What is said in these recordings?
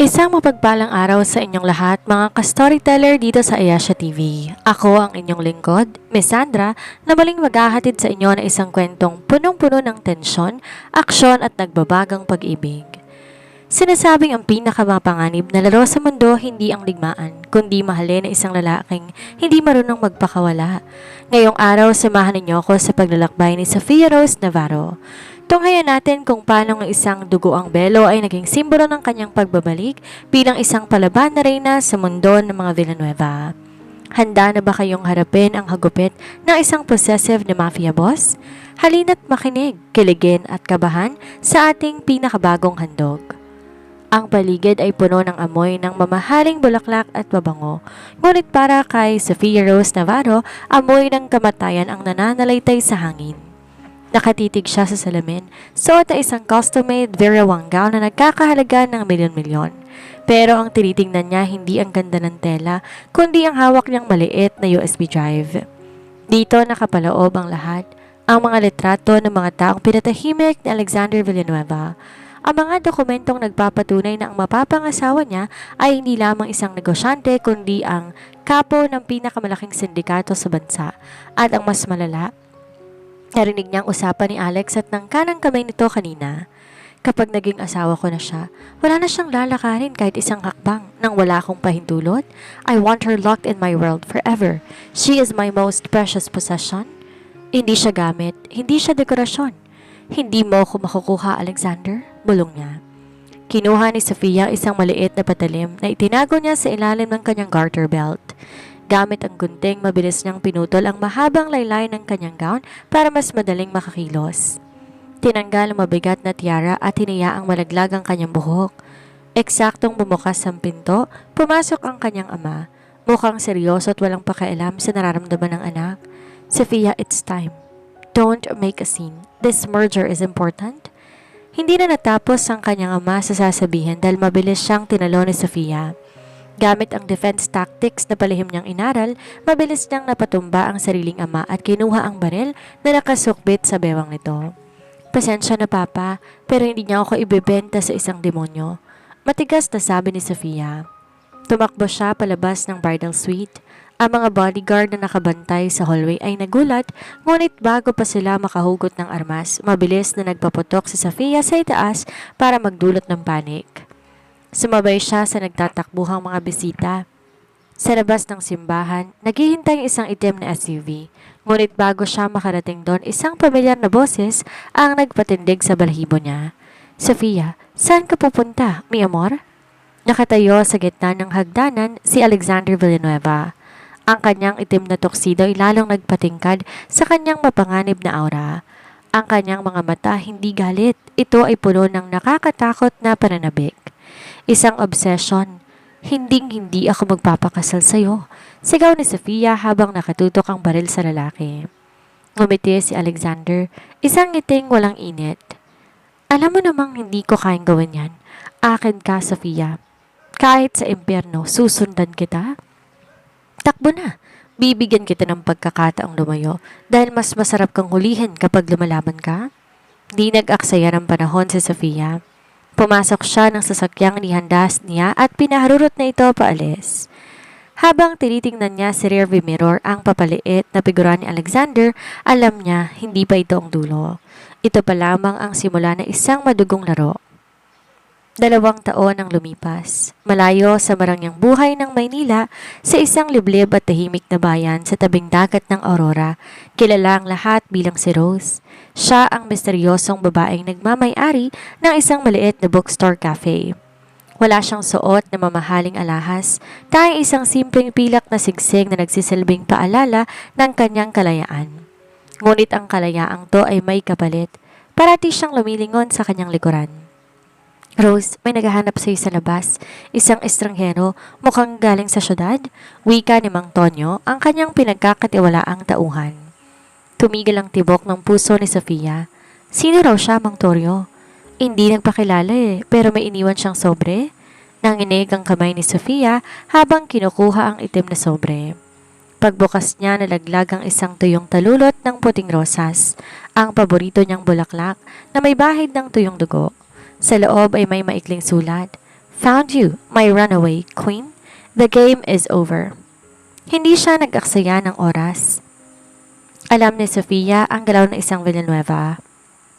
Isang mapagpalang araw sa inyong lahat mga ka-storyteller dito sa Ayasha TV. Ako ang inyong lingkod, Miss Sandra, na muling maghahatid sa inyo ng isang kwentong punong-puno ng tensyon, aksyon at nagbabagang pag-ibig. Sinasabing ang pinakamapanganib na laro sa mundo hindi ang ligmaan, kundi mahalin na isang lalaking hindi marunong magpakawala. Ngayong araw, samahan ninyo ako sa paglalakbay ni Sofia Rose Navarro. Tunghayan natin kung paano ang isang dugoang belo ay naging simbolo ng kanyang pagbabalik bilang isang palaban na reyna sa mundo ng mga Villanueva. Handa na ba kayong harapin ang hagupit ng isang possessive na mafia boss? Halina't makinig, kiligin at kabahan sa ating pinakabagong handog. Ang paligid ay puno ng amoy ng mamahaling bulaklak at babango. Ngunit para kay Sofia Rose Navarro, amoy ng kamatayan ang nananalaytay sa hangin. Nakatitig siya sa salamin, suot na isang custom-made Vera Wang gown na nagkakahalaga ng milyon-milyon. Pero ang tinitingnan niya hindi ang ganda ng tela, kundi ang hawak niyang maliit na USB drive. Dito nakapaloob ang lahat, ang mga litrato ng mga taong pinatahimik ni Alexander Villanueva. Ang mga dokumentong nagpapatunay na ang mapapangasawa niya ay hindi lamang isang negosyante kundi ang kapo ng pinakamalaking sindikato sa bansa. At ang mas malala, narinig niyang usapan ni Alex at ng kanang kamay nito kanina. Kapag naging asawa ko na siya, wala na siyang lalakarin kahit isang hakbang nang wala akong pahintulot. I want her locked in my world forever. She is my most precious possession. Hindi siya gamit, hindi siya dekorasyon. Hindi mo ako makukuha, Alexander, bulong niya. Kinuha ni Sofia isang maliit na patalim na itinago niya sa ilalim ng kanyang garter belt. Gamit ang gunting, mabilis niyang pinutol ang mahabang laylay ng kanyang gown para mas madaling makakilos. Tinanggal ang mabigat na tiara at hiniyaang malaglag ang kanyang buhok. Eksaktong bumukas ang pinto, pumasok ang kanyang ama. Mukhang seryoso at walang pakialam sa nararamdaman ng anak. Sofia, it's time. Don't make a scene. This merger is important. Hindi na natapos ang kanyang ama sa sasabihin dahil mabilis siyang tinalo ni Sofia. Gamit ang defense tactics na palihim niyang inaral, mabilis niyang napatumba ang sariling ama at kinuha ang baril na nakasukbit sa bewang nito. Pasensya na papa, pero hindi niya ako ibebenta sa isang demonyo. Matigas na sabi ni Sofia. Tumakbo siya palabas ng bridal suite. Ang mga bodyguard na nakabantay sa hallway ay nagulat, ngunit bago pa sila makahugot ng armas, mabilis na nagpaputok si Sofia sa itaas para magdulot ng panik. Sumabay siya sa nagtatakbuhang mga bisita. Sa labas ng simbahan, naghihintay isang itim na SUV. Ngunit bago siya makarating doon, isang pamilyar na boses ang nagpatindig sa balahibo niya. Sofia, saan ka pupunta, mi amor? Nakatayo sa gitna ng hagdanan si Alexander Villanueva. Ang kanyang itim na tuxedo ay lalong nagpatingkad sa kanyang mapanganib na aura. Ang kanyang mga mata hindi galit, ito ay puno ng nakakatakot na pananabik. Isang obsession. Hinding-hindi ako magpapakasal sa'yo. Sigaw ni Sofia habang nakatutok ang baril sa lalaki. Ngumiti si Alexander, isang ngiting walang init. Alam mo namang hindi ko kayang gawin yan. Akin ka, Sofia. Kahit sa impyerno, susundan kita. Takbo na. Bibigyan kita ng pagkakataong lumayo dahil mas masarap kang hulihin kapag lumalaban ka. Di nag-aksaya ng panahon si Sofia. Pumasok siya ng sasakyang nihandas niya at pinaharurot na ito paalis. Habang tinitingnan niya si rearview mirror ang papaliit na figura ni Alexander, alam niya hindi pa ito ang dulo. Ito pa lamang ang simula ng isang madugong laro. 2 taon ang lumipas, malayo sa marangyang buhay ng Maynila, sa isang liblib at tahimik na bayan sa tabing dagat ng Aurora, kilala ang lahat bilang si Rose. Siya ang misteryosong babaeng nagmamay-ari ng isang maliit na bookstore cafe. Wala siyang suot na mamahaling alahas, tanging isang simpleng pilak na sigsig na nagsisilbing paalala ng kanyang kalayaan. Ngunit ang kalayaang to ay may kapalit, parati siyang lumilingon sa kanyang likuran. Rose, may naghahanap sa iyo sa labas. Isang estranghero, mukhang galing sa syudad. Wika ni Mang Tonyo, ang kanyang pinagkakatiwalaang tauhan. Tumigil ang tibok ng puso ni Sofia. Sino raw siya, Mang Toryo? Hindi nagpakilala pero may iniwan siyang sobre. Nanginig ang kamay ni Sofia habang kinukuha ang itim na sobre. Pagbukas niya, nalaglag ang isang tuyong talulot ng puting rosas, ang paborito niyang bulaklak na may bahid ng tuyong dugo. Sa loob ay may maikling sulat, Found you, my runaway queen. The game is over. Hindi siya nag-aksaya ng oras. Alam ni Sofia ang galaw ng isang Villanueva.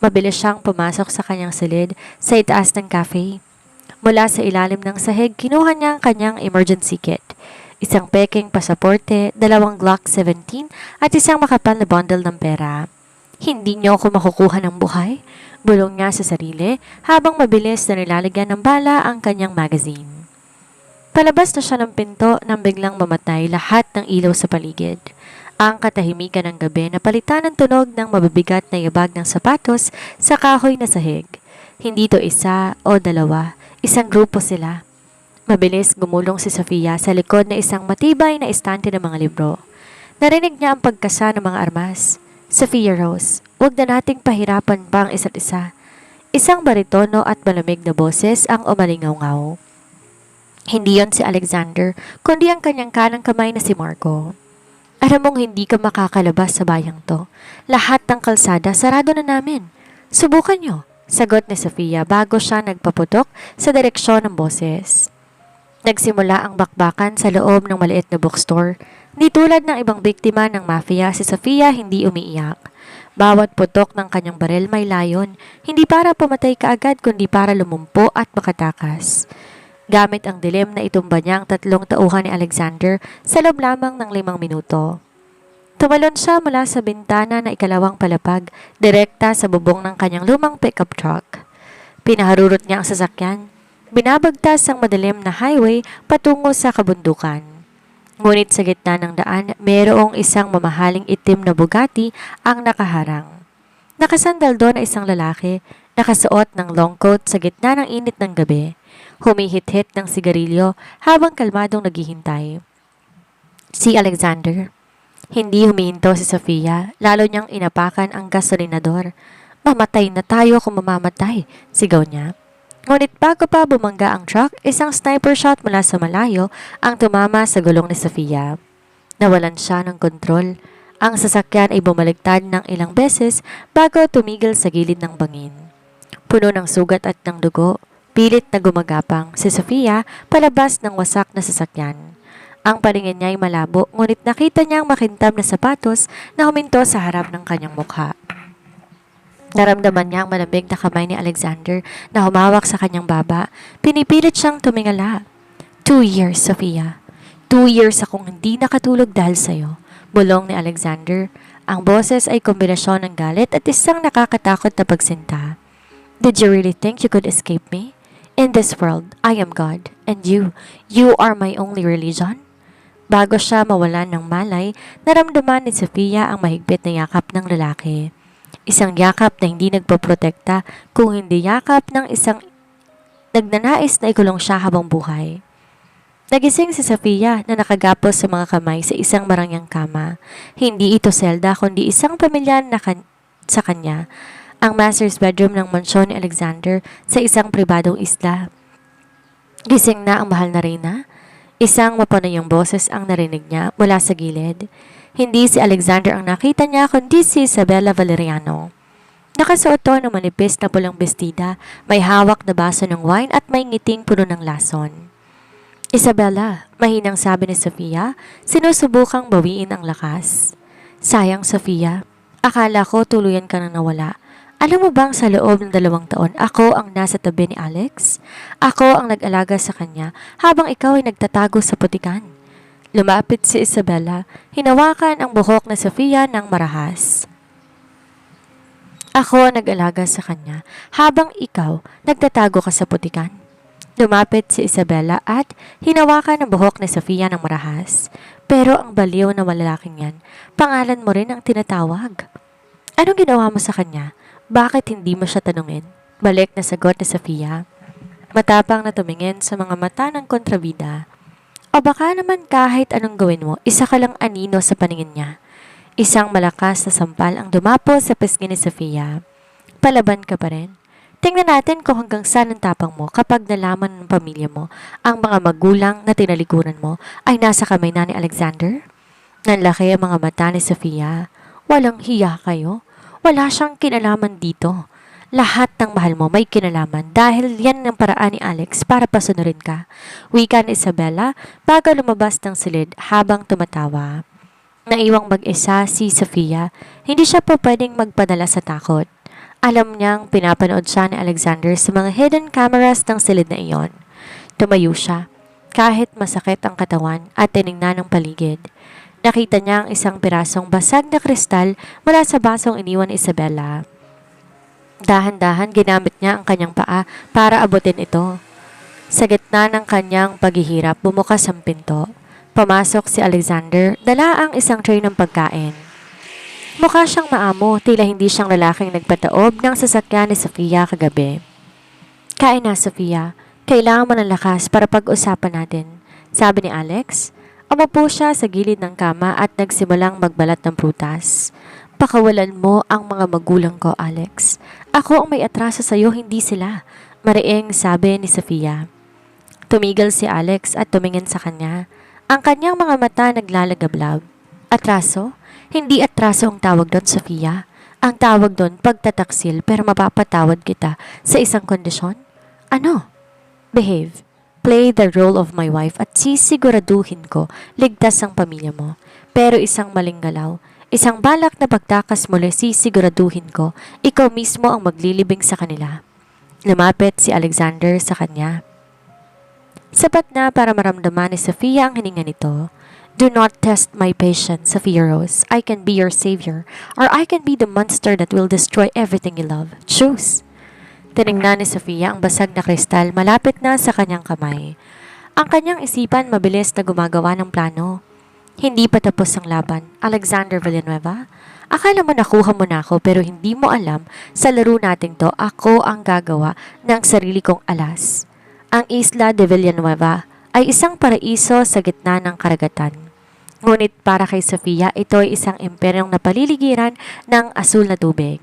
Mabilis siyang pumasok sa kanyang silid sa itaas ng cafe. Mula sa ilalim ng sahig, kinuha niya ang kanyang emergency kit. Isang peking pasaporte, 2 Glock 17 at isang makapal na bundle ng pera. Hindi niyo ako makukuha ng buhay, bulong niya sa sarili habang mabilis na nilalagyan ng bala ang kanyang magazine. Palabas na siya ng pinto nang biglang mamatay lahat ng ilaw sa paligid. Ang katahimikan ng gabi na palitan ng tunog ng mabibigat na yabag ng sapatos sa kahoy na sahig. Hindi to isa o dalawa, isang grupo sila. Mabilis gumulong si Sofia sa likod na isang matibay na estante ng mga libro. Narinig niya ang pagkasa ng mga armas. Sofia Rose, huwag na nating pahirapan pa ang isa't isa. Isang baritono at malamig na boses ang umalingaw-ngaw. Hindi yon si Alexander, kundi ang kanyang kanang kamay na si Marco. Alam mong hindi ka makakalabas sa bayang to. Lahat ng kalsada sarado na namin. Subukan nyo, sagot ni Sofia bago siya nagpaputok sa direksyon ng boses. Nagsimula ang bakbakan sa loob ng maliit na bookstore. Di tulad ng ibang biktima ng mafia, si Sofia hindi umiiyak. Bawat putok ng kanyang baril may layon, hindi para pumatay kaagad kundi para lumumpo at makatakas. Gamit ang dilim na itumba niya ang 3 tauhan ni Alexander sa loob lamang ng 5 minuto. Tumalon siya mula sa bintana na ikalawang palapag, direkta sa bubong ng kanyang lumang pickup truck. Pinaharurot niya ang sasakyan. Binabagtas ang madilim na highway patungo sa kabundukan. Ngunit sa gitna ng daan, mayroong isang mamahaling itim na Bugatti ang nakaharang. Nakasandal doon ay isang lalaki, nakasuot ng long coat sa gitna ng init ng gabi. Humihit-hit ng sigarilyo habang kalmadong naghihintay. Si Alexander. Hindi humihinto si Sofia, lalo niyang inapakan ang gasolinador. Mamatay na tayo kung mamamatay, sigaw niya. Ngunit bago pa bumangga ang truck, isang sniper shot mula sa malayo ang tumama sa gulong ni Sofia. Nawalan siya ng kontrol. Ang sasakyan ay bumaligtad ng ilang beses bago tumigil sa gilid ng bangin. Puno ng sugat at ng dugo, pilit na gumagapang si Sofia palabas ng wasak na sasakyan. Ang paningin niya ay malabo, ngunit nakita niya ang makintab na sapatos na huminto sa harap ng kanyang mukha. Naramdaman niya ang malamig na kamay ni Alexander na humawak sa kanyang baba. Pinipilit siyang tumingala. 2 years, Sofia. 2 years akong hindi nakatulog dahil sa'yo, bulong ni Alexander. Ang boses ay kombinasyon ng galit at isang nakakatakot na pagsinta. Did you really think you could escape me? In this world, I am God, and you are my only religion? Bago siya mawalan ng malay, naramdaman ni Sofia ang mahigpit na yakap ng lalaki. Isang yakap na hindi nagpoprotekta, kung hindi yakap ng isang nagnanais na ikulong siya habang buhay. Nagising si Sofia na nakagapos sa mga kamay sa isang marangyang kama. Hindi ito selda kundi isang pamilya na sa kanya. Ang master's bedroom ng mansyon ni Alexander sa isang pribadong isla. Gising na ang mahal na reyna. Isang mapanayang boses ang narinig niya mula sa gilid. Hindi si Alexander ang nakita niya kundi si Isabella Valeriano. Nakasuot to ng manipis na pulang bestida, may hawak na baso ng wine at may ngiting puno ng lason. Isabella, mahinang sabi ni Sofia, sinusubukang bawiin ang lakas. Sayang Sofia, akala ko tuluyan ka nang nawala. Alam mo bang sa loob ng 2 taon, ako ang nasa tabi ni Alex? Ako ang nag-alaga sa kanya habang ikaw ay nagtatago sa putikan. Lumapit si Isabella, hinawakan ang buhok na Sofia ng marahas. Ako ang nag-alaga sa kanya habang ikaw nagtatago ka sa putikan. Lumapit si Isabella at hinawakan ang buhok ni Sofia ng marahas. Pero ang baliw na malalaking yan, pangalan mo rin ang tinatawag. Anong ginawa mo sa kanya? Bakit hindi mo siya tanungin? Balik na sagot ni Sofia. Matapang na tumingin sa mga mata ng kontrabida. O baka naman kahit anong gawin mo, isa ka lang anino sa paningin niya. Isang malakas na sampal ang dumapo sa pisngi ni Sofia. Palaban ka pa rin. Tingnan natin kung hanggang saan ang tapang mo kapag nalaman ng pamilya mo ang mga magulang na tinalikuran mo ay nasa kamay na ni Alexander. Nanlaki ang mga mata ni Sofia. Walang hiya kayo. Wala siyang kinalaman dito. Lahat ng mahal mo may kinalaman dahil yan ang paraan ni Alex para pasunurin ka. Wika ni Isabela bago lumabas ng silid habang tumatawa. Naiwang mag-isa si Sofia, hindi siya pa pwedeng magpadala sa takot. Alam niyang pinapanood siya ni Alexander sa mga hidden cameras ng silid na iyon. Tumayo siya, kahit masakit ang katawan at tiningnan ng paligid. Nakita niya ang isang pirasong basag na kristal mula sa basong iniwan ni Isabela. Dahan-dahan ginamit niya ang kanyang paa para abutin ito. Sa gitna ng kanyang paghihirap, bumukas ang pinto. Pumasok si Alexander, dala ang isang tray ng pagkain. Mukha siyang maamo, tila hindi siyang lalaking nagpataob ng sasakyan ni Sofia kagabi. Kain na, Sofia. Kailangan mo ng lakas para pag-usapan natin, sabi ni Alex. Umupo siya sa gilid ng kama at nagsimulang magbalat ng prutas. Pakawalan mo ang mga magulang ko, Alex. Ako ang may atraso sa iyo, hindi sila, mariing sabi ni Sofia. Tumigil si Alex at tumingin sa kanya. Ang kanyang mga mata naglalagablab. Atraso? Hindi atraso ang tawag doon, Sofia. Ang tawag doon pagtataksil pero mapapatawad kita sa isang kondisyon. Ano? Behave. Play the role of my wife at sisiguraduhin ko ligtas ang pamilya mo. Pero isang maling galaw, isang balak na pagtakas muli sisiguraduhin ko, ikaw mismo ang maglilibing sa kanila. Lumapit si Alexander sa kanya. Sapat na para maramdaman ni Sofia ang hininga nito. Do not test my patience, Sophia Rose. I can be your savior, or I can be the monster that will destroy everything you love. Choose. Tinignan ni Sofia ang basag na kristal malapit na sa kanyang kamay. Ang kanyang isipan mabilis na gumagawa ng plano. Hindi pa tapos ang laban, Alexander Villanueva. Akala mo nakuha mo na ako pero hindi mo alam sa laro nating to ako ang gagawa ng sarili kong alas. Ang Isla de Villanueva ay isang paraiso sa gitna ng karagatan. Ngunit para kay Sofia, ito ay isang imperyong napaliligiran ng asul na tubig.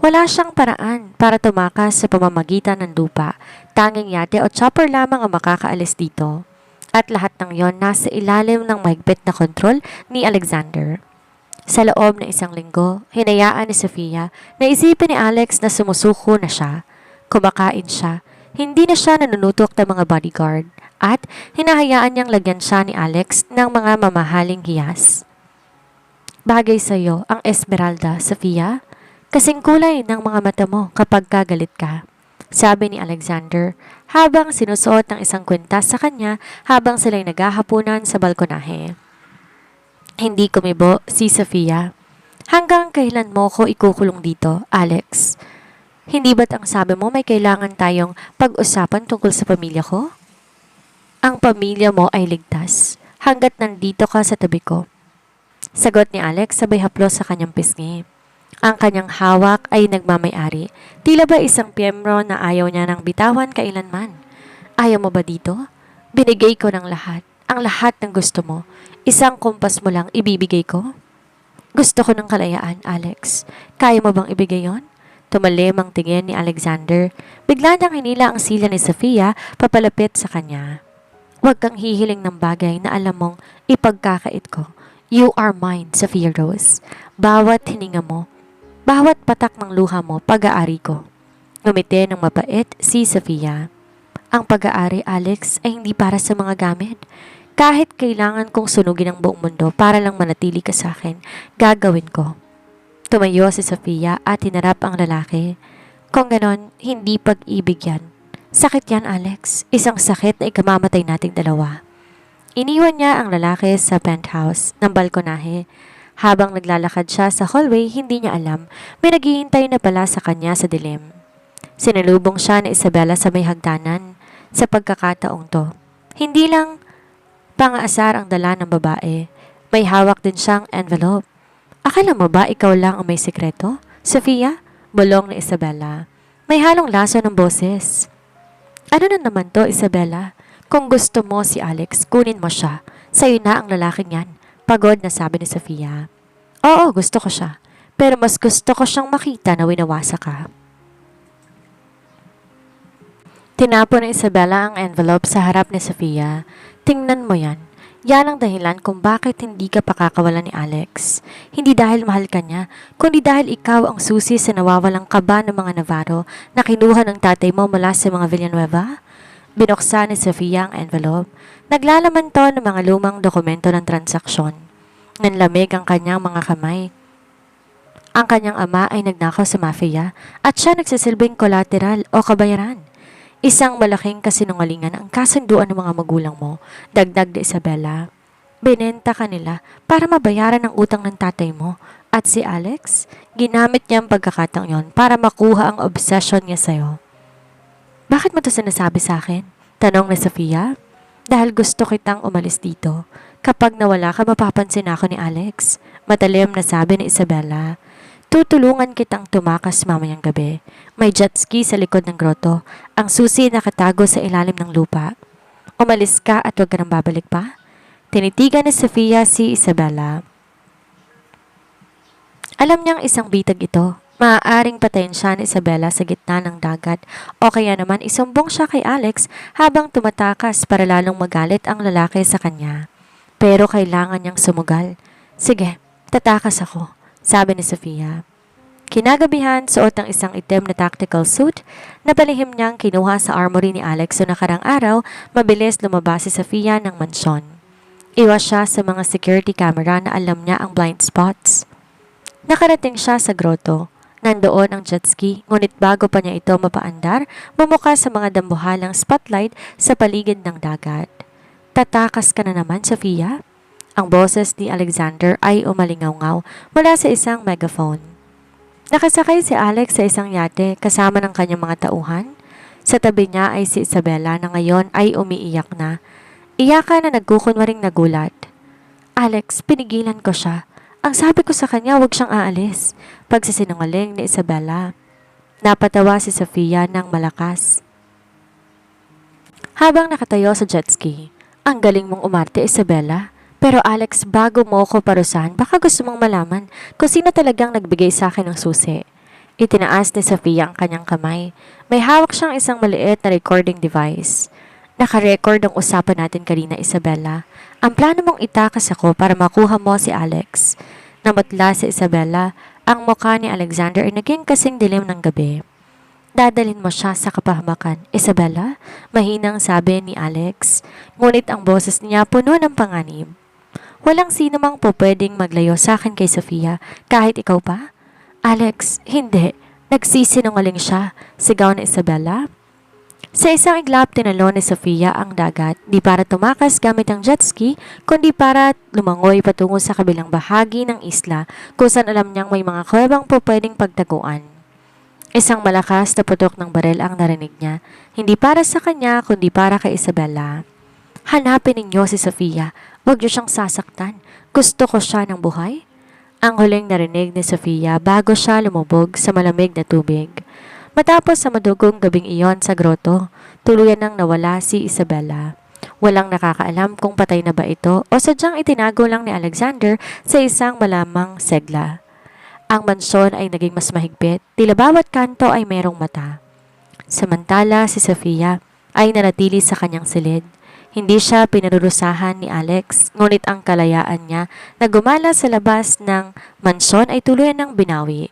Wala siyang paraan para tumakas sa pamamagitan ng lupa. Tanging yate o chopper lamang ang makakaalis dito. At lahat ng yon nasa ilalim ng mahigpit na kontrol ni Alexander. Sa loob ng isang linggo, hinayaan ni Sofia na isipin ni Alex na sumusuko na siya. Kumakain siya. Hindi na siya nanunutok ng mga bodyguard at hinahayaan niyang lagyan siya ni Alex ng mga mamahaling hiyas. Bagay sa iyo ang Esmeralda, Sofia. Kasing kulay ng mga mata mo kapag kagalit ka, sabi ni Alexander habang sinusuot ng isang kwintas sa kanya habang sila'y naghahapunan sa balkonahe. Hindi kumibo si Sofia. Hanggang kailan mo ko ikukulong dito, Alex? Hindi ba't ang sabi mo may kailangan tayong pag-usapan tungkol sa pamilya ko? Ang pamilya mo ay ligtas hanggat nandito ka sa tabi ko. Sagot ni Alex sabay haplos sa kanyang pisngi. Ang kanyang hawak ay nagmamay-ari. Tila ba isang piyembro na ayaw niya ng bitawan kailanman. Ayaw mo ba dito? Binigay ko ng lahat. Ang lahat ng gusto mo. Isang kumpas mo lang ibibigay ko? Gusto ko ng kalayaan, Alex. Kaya mo bang ibigay yon? Tumalim ang tingin ni Alexander. Bigla niyang hinila ang sila ni Sofia papalapit sa kanya. Huwag kang hihiling ng bagay na alam mong ipagkakait ko. You are mine, Sophia Rose. Bawat hininga mo, bawat patak ng luha mo, pag-aari ko. Ngumiti ng mapait si Sofia. Ang pag-aari, Alex, ay hindi para sa mga gamit. Kahit kailangan kong sunugin ang buong mundo para lang manatili ka sa akin, gagawin ko. Tumayo si Sofia at hinarap ang lalaki. Kung ganon, hindi pag-ibig yan. Sakit yan, Alex. Isang sakit na ikamamatay nating dalawa. Iniwan niya ang lalaki sa penthouse ng balkonahe. Habang naglalakad siya sa hallway, hindi niya alam, may naghihintay na pala sa kanya sa dilim. Sinalubong siya ni Isabela sa may hagdanan. Sa pagkakataong to, hindi lang pang-aasar ang dala ng babae. May hawak din siyang envelope. Akala mo ba ikaw lang ang may sikreto? Sofia? Bulong ni Isabela. May halong laso ng boses. Ano na naman to, Isabela? Kung gusto mo si Alex, kunin mo siya. Sa'yo na ang lalaking yan. Pagod na sabi ni Sofia. Oo, gusto ko siya. Pero mas gusto ko siyang makita na winawasa ka. Tinapon ni Isabela ang envelope sa harap ni Sofia. Tingnan mo yan. Yan ang dahilan kung bakit hindi ka pakakawalan ni Alex. Hindi dahil mahal ka niya, kundi dahil ikaw ang susi sa nawawalang kaba ng mga Navarro na kinuha ng tatay mo mula sa mga Villanueva. Binuksan ni Sofia ang envelope. Naglalaman to ng mga lumang dokumento ng transaksyon. Nanlamig ang kanyang mga kamay. Ang kanyang ama ay nagnakaw sa mafia at siya nagsisilbing collateral o kabayaran. Isang malaking kasinungalingan ang kasunduan ng mga magulang mo, dagdag ni Isabela. Binenta ka nila para mabayaran ang utang ng tatay mo. At si Alex, ginamit niya ang pagkakataong yon para makuha ang obsession niya sa'yo. Bakit mo to sinasabi sa akin? Tanong ni Sofia. Dahil gusto kitang umalis dito. Kapag nawala ka, mapapansin ako ni Alex. Matalim na sabi ni Isabela. Tutulungan kitang tumakas mamayang gabi. May jet ski sa likod ng grotto. Ang susi nakatago sa ilalim ng lupa. Umalis ka at huwag ka nang babalik pa? Tinitigan ni Sofia si Isabela. Alam niyang isang bitag ito. Maaaring patayin siya ni Isabela sa gitna ng dagat o kaya naman isumbong siya kay Alex habang tumatakas para lalong magalit ang lalaki sa kanya. Pero kailangan niyang sumugal. Sige, tatakas ako, sabi ni Sofia. Kinagabihan, suot ang isang itim na tactical suit na palihim niyang kinuha sa armory ni Alex so nakarang araw, mabilis lumabas si Sofia ng mansyon. Iwas siya sa mga security camera na alam niya ang blind spots. Nakarating siya sa grotto. Nandoon ang jet ski, ngunit bago pa niya ito mapaandar, bumuka sa mga dambuhalang spotlight sa paligid ng dagat. Tatakas ka na naman, Sofia? Ang boses ni Alexander ay umalingaw-ngaw mula sa isang megaphone. Nakasakay si Alex sa isang yate kasama ng kanyang mga tauhan. Sa tabi niya ay si Isabela na ngayon ay umiiyak na. Iyakan na nagkukunwaring nagulat. Alex, pinigilan ko siya. Ang sabi ko sa kanya, huwag siyang aalis. Pagsisinungaling ni Isabela. Napatawa si Sofia ng malakas. Habang nakatayo sa jet ski, ang galing mong umarte, Isabela. Pero Alex, bago mo ko parusahan, baka gusto mong malaman kung sino talagang nagbigay sa akin ng susi. Itinaas ni Sofia ang kanyang kamay. May hawak siyang isang maliit na recording device. Naka-record ang usapan natin kanina, Isabela. Ang plano mong itakas ako para makuha mo si Alex. Namutla si Isabela, ang mukha ni Alexander ay naging kasing dilim ng gabi. Dadalhin mo siya sa kapahamakan, Isabela? Mahinang sabi ni Alex. Ngunit ang boses niya puno ng panganib. Walang sino mang po pwedeng maglayo sa akin kay Sofia, kahit ikaw pa? Alex, hindi. Nagsisinungaling siya, sigaw ni Isabela. Sa isang iglap, tinalon ni Sofia ang dagat, di para tumakas gamit ang jet ski, kundi para lumangoy patungo sa kabilang bahagi ng isla kung saan alam niyang may mga kuwebang po pwedeng pagtaguan. Isang malakas na putok ng barel ang narinig niya, hindi para sa kanya kundi para kay Isabela. Hanapin ninyo si Sofia. Huwag niyo siyang sasaktan. Gusto ko siya ng buhay. Ang huling narinig ni Sofia bago siya lumubog sa malamig na tubig. Matapos sa madugong gabing iyon sa grotto, tuluyan nang nawala si Isabela. Walang nakakaalam kung patay na ba ito o sadyang itinago lang ni Alexander sa isang malamang segla. Ang mansyon ay naging mas mahigpit, tila bawat kanto ay merong mata. Samantala si Sofia ay nanatili sa kanyang silid. Hindi siya pinarurusahan ni Alex, ngunit ang kalayaan niya na gumala sa labas ng mansyon ay tuluyan ng binawi.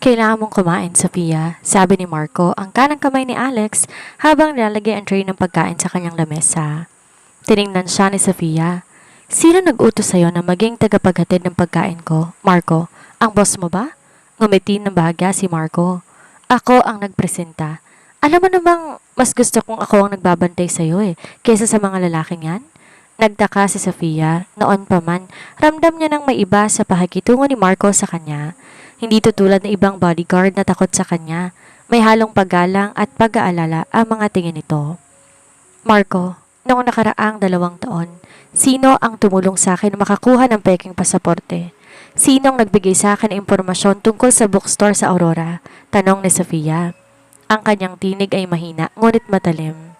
Kailangan mong kumain, Sofia, sabi ni Marco, ang kanang kamay ni Alex habang nilalagay ang tray ng pagkain sa kanyang lamesa. Tiningnan siya ni Sofia. Sino nag-utos sa'yo na maging tagapaghatid ng pagkain ko? Marco, ang boss mo ba? Ngumiti ng bahaga si Marco. Ako ang nagpresenta. Alam mo namang mas gusto kong ako ang nagbabantay sa'yo kaysa sa mga lalaking yan? Nagtaka si Sofia, noon pa man, ramdam niya nang may iba sa pakikitungo ni Marco sa kanya. Hindi tutulad ng ibang bodyguard na takot sa kanya. May halong paggalang at pag-aalala ang mga tingin nito. Marco, noong nakaraang 2 taon, sino ang tumulong sa akin na makakuha ng peking pasaporte? Sinong nagbigay sa akin ng impormasyon tungkol sa bookstore sa Aurora? Tanong ni Sofia. Ang kanyang tinig ay mahina, ngunit matalim.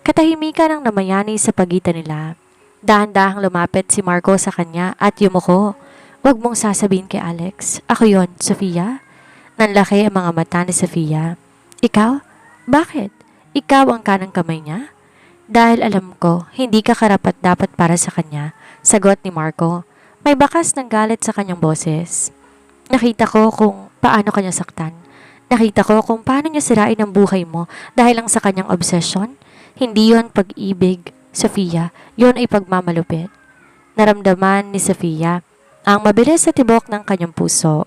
Katahimikan ang namayani sa pagitan nila. Dahan-dahang lumapit si Marco sa kanya at yumuko. Huwag mong sasabihin kay Alex. Ako yon, Sofia. Nanlaki ang mga mata ni Sofia. Ikaw? Bakit? Ikaw ang kanang kamay niya? Dahil alam ko, hindi ka karapat-dapat para sa kanya, sagot ni Marco. May bakas ng galit sa kanyang boses. Nakita ko kung paano kanya saktan. Nakita ko kung paano niya sirain ang buhay mo dahil lang sa kanyang obsesyon. Hindi yon pag-ibig, Sofia. Yon ay pagmamalupit. Naramdaman ni Sofia ang mabilis sa tibok ng kanyang puso.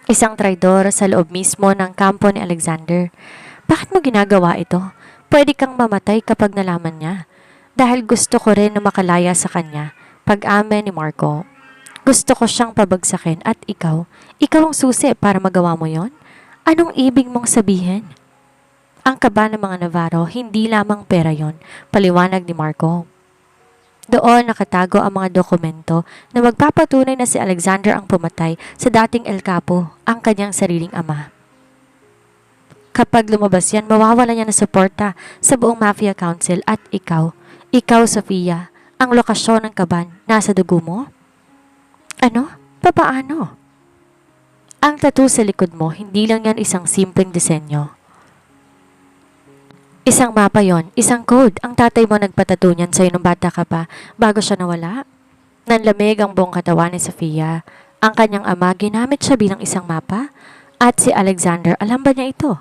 Isang traidor sa loob mismo ng kampo ni Alexander. Bakit mo ginagawa ito? Pwede kang mamatay kapag nalaman niya. Dahil gusto ko rin na makalaya sa kanya. Pag-amin ni Marco. Gusto ko siyang pabagsakin at ikaw ang susi para magawa mo yon? Anong ibig mong sabihin? Ang kaba ng mga Navarro, hindi lamang pera yon, paliwanag ni Marco. Doon nakatago ang mga dokumento na magpapatunay na si Alexander ang pumatay sa dating El Capo, ang kanyang sariling ama. Kapag lumabas yan, mawawala niya ng suporta sa buong Mafia Council at ikaw, Sofia, ang lokasyon ng kaban, nasa dugo mo? Ano? Papaano? Ang tattoo sa likod mo, hindi lang yan isang simpleng disenyo. Isang mapa yon, isang code. Ang tatay mo nagpatato niyan sa'yo nung bata ka pa bago siya nawala. Nanlamig ang buong katawan ni Sofia. Ang kanyang ama ginamit siya bilang isang mapa. At si Alexander, alam ba niya ito?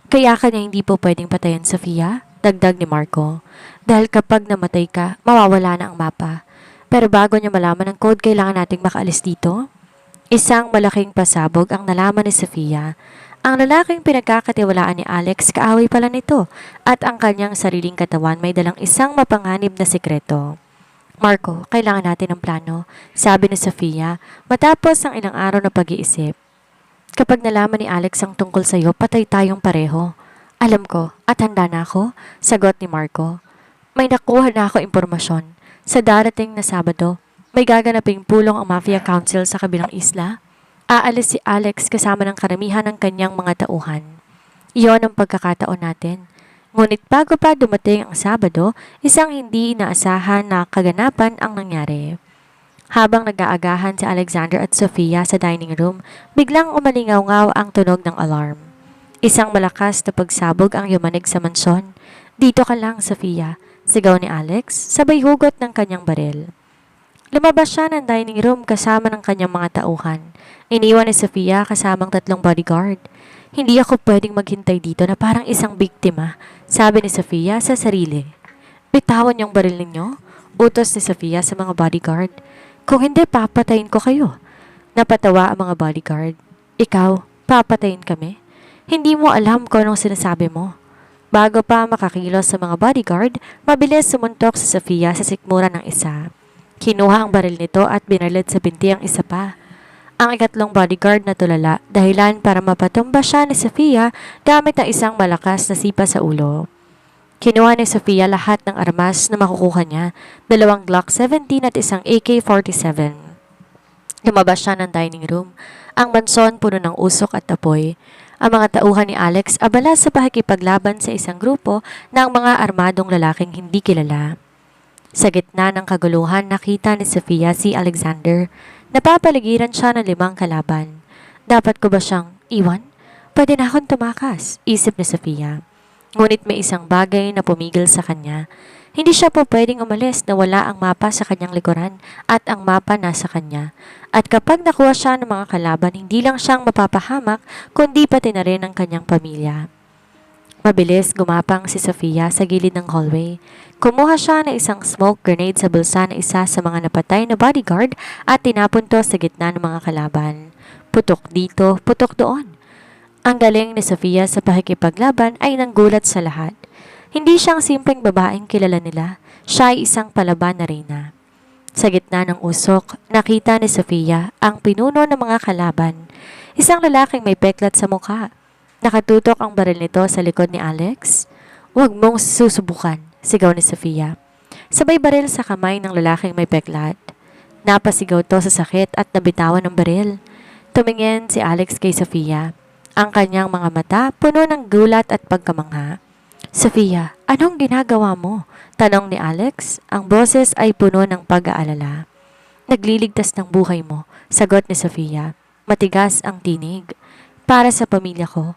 Kaya kanya hindi po pwedeng patayin Sofia, dagdag ni Marco. Dahil kapag namatay ka, mawawala na ang mapa. Pero bago niya malaman ang code, kailangan nating makaalis dito. Isang malaking pasabog ang nalaman ni Sofia. Ang lalaking pinagkakatiwalaan ni Alex, kaaway pala nito, at ang kanyang sariling katawan may dalang isang mapanganib na sikreto. Marco, kailangan natin ng plano, sabi ni Sofia matapos ang ilang araw na pag-iisip. Kapag nalaman ni Alex ang tungkol sa'yo, patay tayong pareho. Alam ko, at handa na ako, sagot ni Marco. May nakuha na ako impormasyon. Sa darating na Sabado, may gaganaping pulong ang Mafia Council sa kabilang isla. Aalis si Alex kasama ng karamihan ng kanyang mga tauhan. Iyon ang pagkakataon natin. Ngunit bago pa dumating ang Sabado, isang hindi inaasahan na kaganapan ang nangyari. Habang nag-aagahan si Alexander at Sofia sa dining room, biglang umalingaw-ngaw ang tunog ng alarm. Isang malakas na pagsabog ang yumanig sa mansyon. Dito ka lang, Sofia, sigaw ni Alex, sabay hugot ng kanyang baril. Lumabas siya ng dining room kasama ng kanyang mga tauhan. Iniwan ni Sofia kasamang 3 bodyguard. Hindi ako pwedeng maghintay dito na parang isang biktima, sabi ni Sofia sa sarili. Bitawan yung baril ninyo, utos ni Sofia sa mga bodyguard. Kung hindi, papatayin ko kayo. Napatawa ang mga bodyguard. Ikaw, papatayin kami? Hindi mo alam kung anong sinasabi mo. Bago pa makakilos sa mga bodyguard, mabilis sumuntok si Sofia sa sikmura ng isa. Kinuha ang baril nito at binalit sa binti ang isa pa. Ang ikatlong bodyguard na tulala, dahilan para mapatumba siya ni Sofia gamit ang isang malakas na sipa sa ulo. Kinuha ni Sofia lahat ng armas na makukuha niya, 2 Glock 17 at isang AK-47. Lumabas siya ng dining room. Ang manson puno ng usok at apoy. Ang mga tauhan ni Alex abala sa pakikipaglaban sa isang grupo ng mga armadong lalaking hindi kilala. Sa gitna ng kaguluhan, nakita ni Sofia si Alexander. Napapaligiran siya ng 5 kalaban. Dapat ko ba siyang iwan? Pwede na akong tumakas, isip ni Sofia. Ngunit may isang bagay na pumigil sa kanya. Hindi siya po pwedeng umalis na wala ang mapa sa kanyang likuran at ang mapa nasa kanya. At kapag nakuha siya ng mga kalaban, hindi lang siyang mapapahamak kundi pati na rin ang kanyang pamilya. Mabilis gumapang si Sofia sa gilid ng hallway. Kumuha siya ng isang smoke grenade sa bulsa ng isa sa mga napatay na bodyguard at tinapon to sa gitna ng mga kalaban. Putok dito, putok doon. Ang galing ni Sofia sa pakikipaglaban ay nanggulat sa lahat. Hindi siyang simpleng babaeng kilala nila, siya ay isang palaban na reyna. Sa gitna ng usok, nakita ni Sofia ang pinuno ng mga kalaban. Isang lalaking may peklat sa mukha. Nakatutok ang baril nito sa likod ni Alex. Huwag mong susubukan, sigaw ni Sofia. Sabay baril sa kamay ng lalaking may peklat. Napasigaw to sa sakit at nabitawan ng baril. Tumingin si Alex kay Sofia. Ang kanyang mga mata puno ng gulat at pagkamangha. Sofia, anong ginagawa mo? Tanong ni Alex. Ang boses ay puno ng pag-aalala. Nagliligtas ng buhay mo, sagot ni Sofia. Matigas ang tinig. Para sa pamilya ko.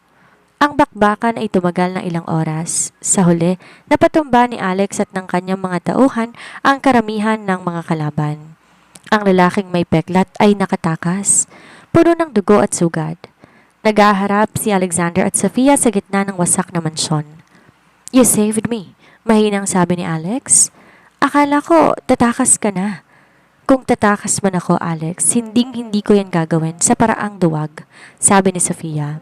Ang bakbakan ay tumagal ng ilang oras. Sa huli, napatumba ni Alex at ng kanyang mga tauhan ang karamihan ng mga kalaban. Ang lalaking may peklat ay nakatakas, puno ng dugo at sugat. Nagaharap si Alexander at Sofia sa gitna ng wasak na mansyon. "You saved me," mahinang sabi ni Alex. "Akala ko tatakas ka na." "Kung tatakas man ako, Alex, hindi ko yan gagawin sa paraang duwag," sabi ni Sofia.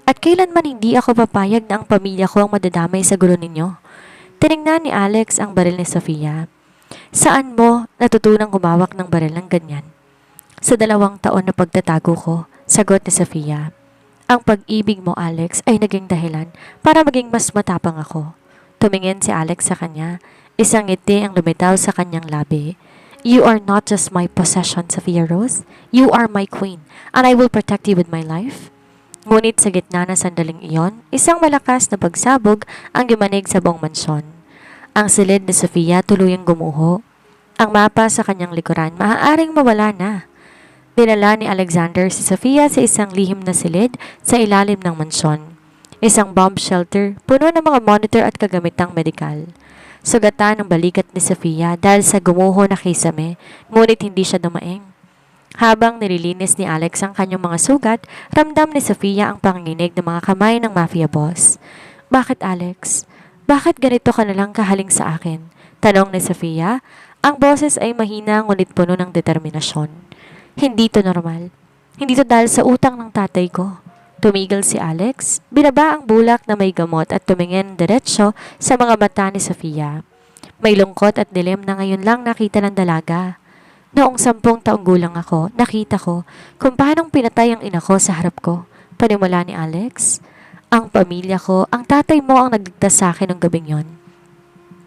"At kailanman hindi ako papayag na ang pamilya ko ang madadamay sa gulo ninyo." Tiningnan ni Alex ang baril ni Sofia. "Saan mo natutunang humawak ng baril ng ganyan?" "Sa 2 taon na pagtatago ko," sagot ni Sofia. "Ang pag-ibig mo, Alex, ay naging dahilan para maging mas matapang ako." Tumingin si Alex sa kanya. Isang ngiti ang lumitaw sa kanyang labi. "You are not just my possession, Sophia Rose. You are my queen, and I will protect you with my life." Ngunit sa gitna ng sandaling iyon, isang malakas na pagsabog ang gimanig sa buong mansyon. Ang silid ni Sofia tuluyang gumuho. Ang mapa sa kanyang likuran maaaring mawala na. Dinala ni Alexander si Sofia sa isang lihim na silid sa ilalim ng mansyon. Isang bomb shelter, puno ng mga monitor at kagamitang medikal. Sugatan ang balikat ni Sofia dahil sa gumuho na kisame, ngunit hindi siya dumaing. Habang nililinis ni Alex ang kanyang mga sugat, ramdam ni Sofia ang panginginig ng mga kamay ng mafia boss. "Bakit, Alex? Bakit ganito ka nalang kahaling sa akin?" tanong ni Sofia. Ang boses ay mahina ngunit puno ng determinasyon. "Hindi to normal. Hindi to dahil sa utang ng tatay ko." Tumigil si Alex, binaba ang bulak na may gamot at tumingin diretsyo sa mga mata ni Sofia. May lungkot at dilim na ngayon lang nakita ng dalaga. "Noong 10 taong gulang ako, nakita ko kung paanong pinatay ang ina ko sa harap ko," panimula ni Alex. "Ang pamilya ko, ang tatay mo ang nagligtas sa akin ng gabing yon.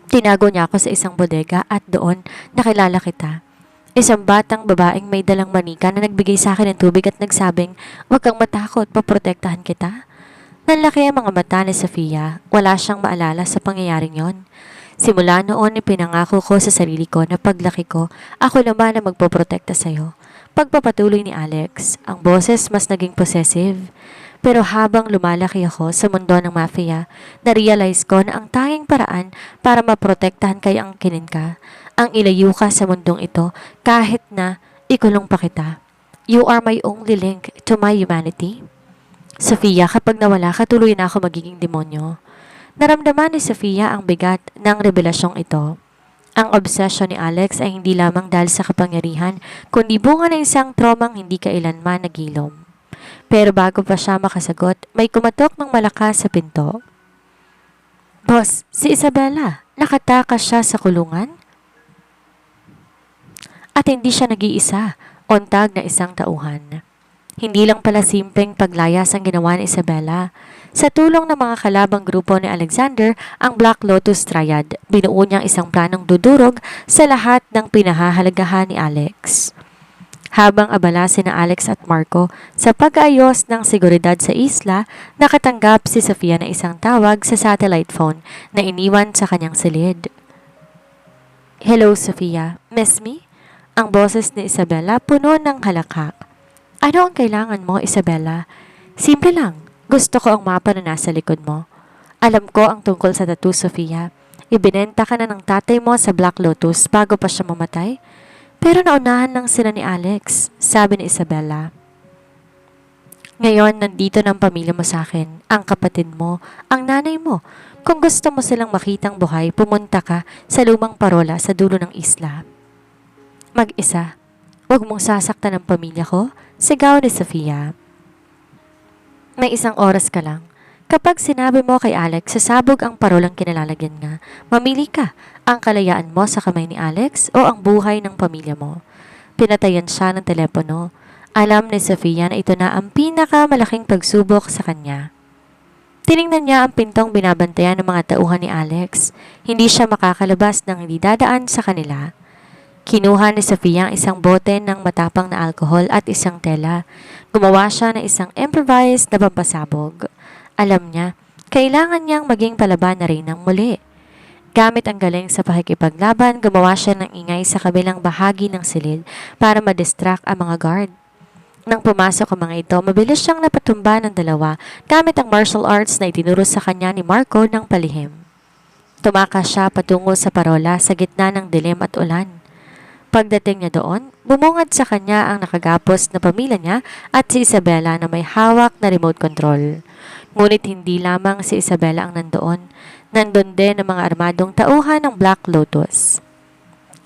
Tinago niya ako sa isang bodega at doon nakilala kita. Isang batang babaeng may dalang manika na nagbigay sa akin ng tubig at nagsabing, 'Huwag kang matakot, paprotektahan kita.'" Nanlaki ang mga mata ni Sofia. Wala siyang maalala sa pangyayaring yon. "Simula noon, ipinangako ko sa sarili ko na paglaki ko, ako naman ang magpoprotekta sa'yo." Pagpapatuloy ni Alex, ang boses mas naging possessive. "Pero habang lumalaki ako sa mundo ng mafia, na-realize ko na ang tanging paraan para maprotektahan kay ang kinin ka, ang ilayo ka sa mundong ito kahit na ikulong pa kita. You are my only link to my humanity." "Sofia, kapag nawala ka, tuloy na ako magiging demonyo." Naramdaman ni Sofia ang bigat ng revelasyong ito. Ang obsesyon ni Alex ay hindi lamang dahil sa kapangyarihan, kundi bunga ng isang traumang hindi kailanman nagilom. Pero bago pa siya makasagot, may kumatok ng malakas sa pinto. "Boss, si Isabella. Nakatakas siya sa kulungan?" At hindi siya nag-iisa, untag na isang tauhan. Hindi lang pala simpleng paglayas ang ginawa ni Isabella. Sa tulong ng mga kalabang grupo ni Alexander, ang Black Lotus Triad, binuo niyang isang planong dudurog sa lahat ng pinahahalagahan ni Alex. Habang abala sina Alex at Marco sa pag-aayos ng seguridad sa isla, nakatanggap si Sofia na isang tawag sa satellite phone na iniwan sa kanyang silid. "Hello, Sofia. Miss me?" Ang boses ni Isabella puno ng halakhak. "Ano ang kailangan mo, Isabella?" "Simple lang. Gusto ko ang mapa na nasa likod mo." "Alam ko ang tungkol sa tattoo, Sofia. Ibinenta ka na ng tatay mo sa Black Lotus bago pa siya mamatay." "Pero naunahan lang sila ni Alex," sabi ni Isabella. "Ngayon, nandito ng pamilya mo sa akin, ang kapatid mo, ang nanay mo. Kung gusto mo silang makitang buhay, pumunta ka sa lumang parola sa dulo ng isla." "Mag-isa. Huwag mong sasaktan ng pamilya ko," sigaw ni Sofia. "May 1 oras ka lang. Kapag sinabi mo kay Alex, sasabog ang parolang kinalalagyan nga. Mamili ka, ang kalayaan mo sa kamay ni Alex o ang buhay ng pamilya mo." Pinatayan siya ng telepono. Alam ni Sofia na ito na ang pinakamalaking pagsubok sa kanya. Tiningnan niya ang pintong binabantayan ng mga tauhan ni Alex. Hindi siya makakalabas ng hindi dadaan sa kanila. Kinuha ni Sofia ang isang bote ng matapang na alkohol at isang tela. Gumawa siya ng isang improvised na pampasabog. Alam niya, kailangan niyang maging palaban na rin ng muli. Gamit ang galing sa pakikipaglaban, gumawa siya ng ingay sa kabilang bahagi ng silid para madistract ang mga guard. Nang pumasok ang mga ito, mabilis siyang napatumba ng dalawa gamit ang martial arts na itinuro sa kanya ni Marco ng palihim. Tumakas siya patungo sa parola sa gitna ng dilim at ulan. Pagdating niya doon, bumungad sa kanya ang nakagapos na pamilya niya at si Isabela na may hawak na remote control. Ngunit hindi lamang si Isabela ang nandoon. Nandun din ang mga armadong tauhan ng Black Lotus.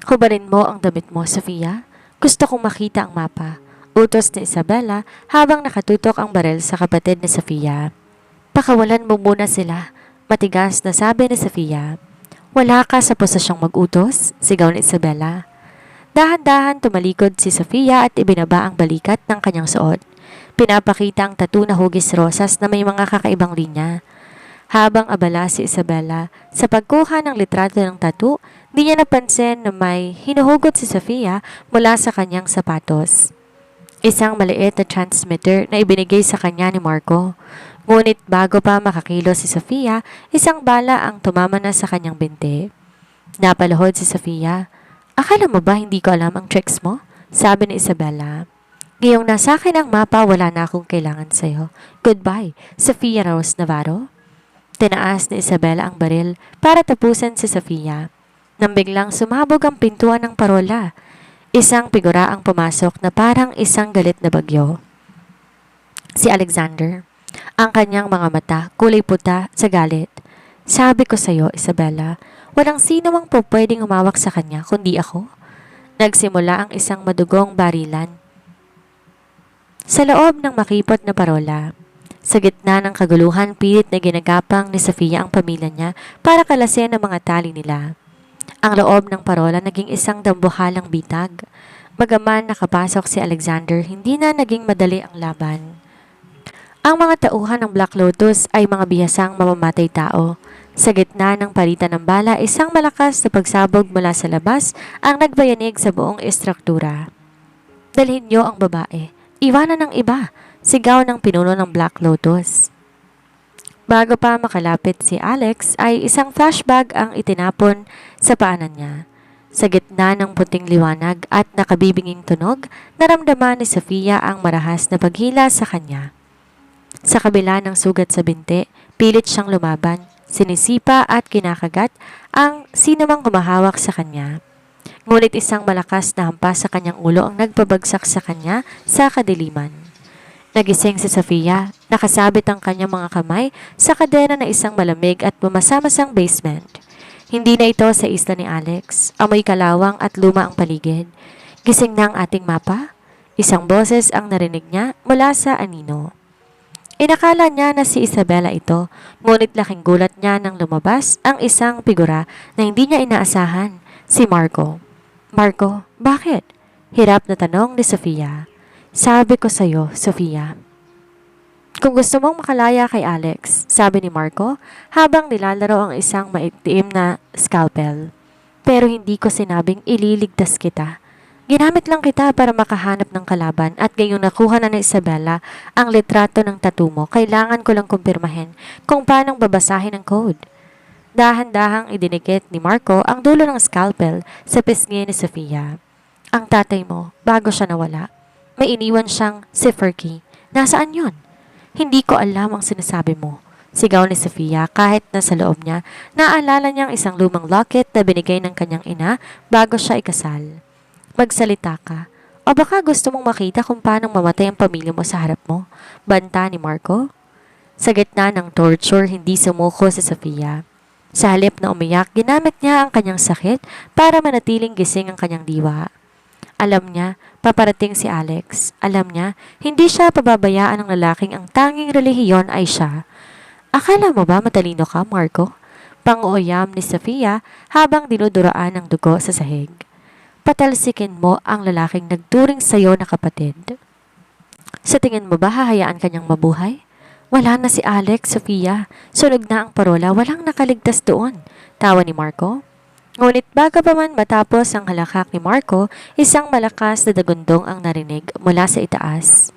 Hubarin mo ang damit mo, Sofia. Gusto kong makita ang mapa. Utos ni Isabela habang nakatutok ang baril sa kapatid ni Sofia. Pakawalan mo muna sila, matigas na sabi ni Sofia. Wala ka sa posasyong mag-utos, sigaw ni Isabela. Dahan-dahan tumalikod si Sofia at ibinaba ang balikat ng kanyang suot. Pinapakita ang tattoo na hugis rosas na may mga kakaibang linya. Habang abala si Isabela sa pagkuha ng litrato ng tattoo, di niya napansin na may hinuhugot si Sofia mula sa kanyang sapatos. Isang maliit na transmitter na ibinigay sa kanya ni Marco. Ngunit bago pa makakilos si Sofia, isang bala ang tumama na sa kanyang binti. Napaluhod si Sofia. Akala mo ba hindi ko alam ang tricks mo? Sabi ni Isabela. Ngayong nasa akin ang mapa, wala na akong kailangan sa'yo. Goodbye, Sofia Rose Navarro. Tinaas ni Isabela ang baril para tapusan si Sofia. Nang biglang sumabog ang pintuan ng parola. Isang figura ang pumasok na parang isang galit na bagyo. Si Alexander. Ang kanyang mga mata kulay puta sa galit. Sabi ko sa'yo, Isabela, walang sino mang pwedeng umawak sa kanya kundi ako. Nagsimula ang isang madugong barilan sa loob ng makipot na parola. Sa gitna ng kaguluhan, pilit na ginagapang ni Sofia ang pamilya niya para kalasin ang mga tali nila. Ang loob ng parola naging isang dambuhalang bitag. Bagaman nakapasok si Alexander, hindi na naging madali ang laban. Ang mga tauhan ng Black Lotus ay mga bihasang mamamatay tao. Sa gitna ng palitan ng bala, isang malakas na pagsabog mula sa labas ang nagbayanig sa buong estruktura. Dalhin niyo ang babae. Iwanan ng iba, sigaw ng pinuno ng Black Lotus. Bago pa makalapit si Alex ay isang flashbag ang itinapon sa paanan niya. Sa gitna ng puting liwanag at nakabibinging tunog, naramdaman ni Sofia ang marahas na paghila sa kanya. Sa kabila ng sugat sa binti, pilit siyang lumaban, sinisipa at kinakagat ang sinumang humahawak sa kanya. Ngunit isang malakas na hampas sa kanyang ulo ang nagpabagsak sa kanya sa kadiliman. Nagising si Sofia, nakasabit ang kanyang mga kamay sa kadena na isang malamig at bumasamasang basement. Hindi na ito sa isla ni Alex, amoy kalawang at luma ang paligid. Gising na ang ating mapa? Isang boses ang narinig niya mula sa anino. Inakala niya na si Isabela ito, ngunit laking gulat niya nang lumabas ang isang figura na hindi niya inaasahan, si Marco. Marco, bakit? Hirap na tanong ni Sofia. Sabi ko sa'yo, Sofia. Kung gusto mong makalaya kay Alex, sabi ni Marco habang nilalaro ang isang maitiim na scalpel. Pero hindi ko sinabing ililigtas kita. Ginamit lang kita para makahanap ng kalaban at ngayong nakuha na ni Isabela ang litrato ng tattoo mo, kailangan ko lang kumpirmahin kung paanong babasahin ang code. Dahan-dahang idinikit ni Marco ang dulo ng scalpel sa pisngi ni Sofia. Ang tatay mo, bago siya nawala, may iniwan siyang cipher key. Nasaan yon? Hindi ko alam ang sinasabi mo. Sigaw ni Sofia kahit nasa loob niya, naalala niyang isang lumang locket na binigay ng kanyang ina bago siya ikasal. Magsalita ka. O baka gusto mong makita kung paano mamatay ang pamilya mo sa harap mo? Banta ni Marco. Sa gitna ng torture, hindi sumuko si Sofia. Sa halip na umiyak, ginamit niya ang kanyang sakit para manatiling gising ang kanyang diwa. Alam niya, paparating si Alex. Alam niya, hindi siya pababayaan ng lalaking ang tanging relihiyon ay siya. Akala mo ba matalino ka, Marco? Pang-uyam ni Sofia habang dinuduraan ng dugo sa sahig. Patalsikin mo ang lalaking nagturing sa'yo na kapatid. Sa tingin mo ba hahayaan kanyang mabuhay? Wala na si Alex, Sofia. Sunog na ang parola, walang nakaligtas doon. Tawa ni Marco. Ngunit bago pa man matapos ang halakak ni Marco, isang malakas na dagundong ang narinig mula sa itaas.